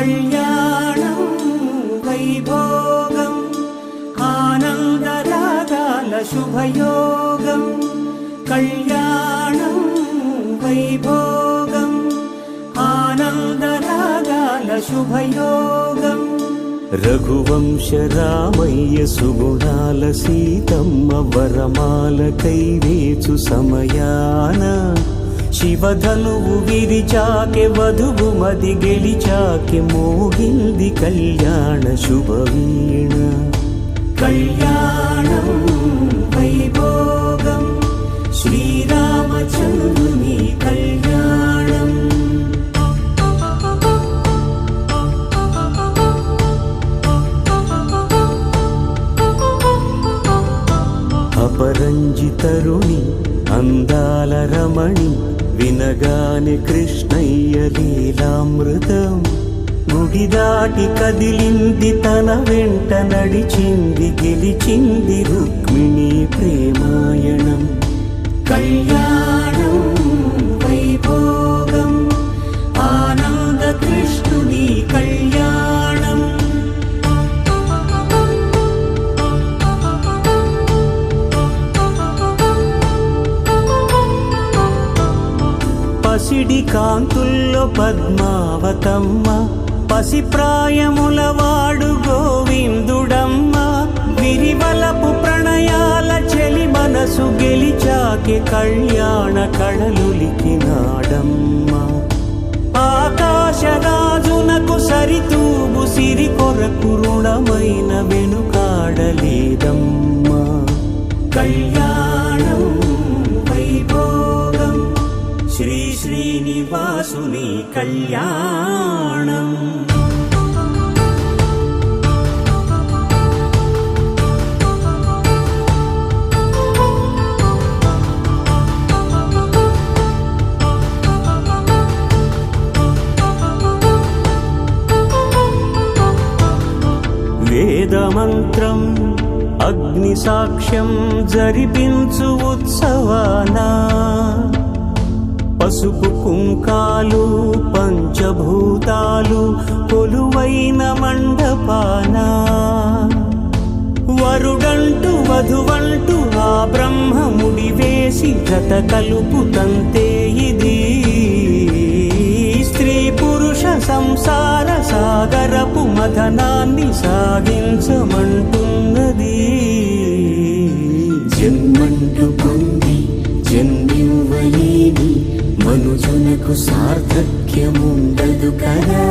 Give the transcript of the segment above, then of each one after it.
కళ్యాణం వైభోగం ఆనందరాగాల శుభయోగం కళ్యాణం వైభోగం ఆనందరాగాల శుభయోగం రఘువంశ రామయ్య సుగుణాల సీతమ్మ వరమాల కైవేచు సమయాన శివధనువు విరిచాకె వధువు మది గెలిచాకె మోగింది కళ్యాణ శుభవీణ కళ్యాణం వైభోగం శ్రీరామచంద్రుని కళ్యాణం అపరంజి తరుణి అందాల రమణి వినగానే కృష్ణయ్య లీలామృతం గుడి దాటి కదిలింది తన వెంట నడిచింది గెలిచింది రుక్మిణి ప్రేమాయణం కళ్యాణం వైభోగం ఆనంద కృష్ణుని కళ్యాణం పసిడి కాంతుల్లో పద్మావతమ్మ పసిప్రాయముల వాడు గోవిందుడమ్మ విరివలపు ప్రణయాల చెలి మనసు గెలిచాకె కళ్యాణ కళలులికినాడమ్మ ఆకాశరాజునకు సరితూబు సిరి కొరకు రుణమైన వెనుకాడలేదమ్మ కళ్యాణం వైభోగం శ్రీ శ్రీనివాసుని కళ్యాణం వేదమంత్రం అగ్ని సాక్ష్యం జరిపించు ఉత్సవానా పసుపు కుంకాలు పంచభూతాలు కొలువైన మండపాన వరుడంటూ వధువంటూ ఆ బ్రహ్మముడి వేసి జత కలుపుతంతే ఇది స్త్రీ పురుష సంసార సాగరపు మథనాన్ని సాగించమంటున్నది జన్మంటూ పొంది జన్మివ్వలేని మనుజునకు సార్థక్యముండదు కదా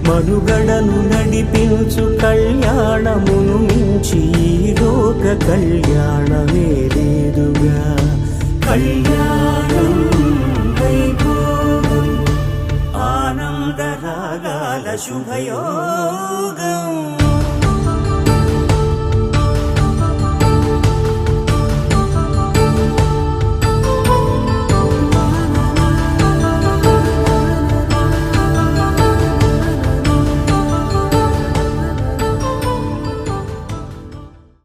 మనుగడను నడిపించు కళ్యాణమును మించి ఈ లోక కళ్యాణమే లేదుగా కళ్యాణం వైభోగం ఆనందరాగాల శుభయోగం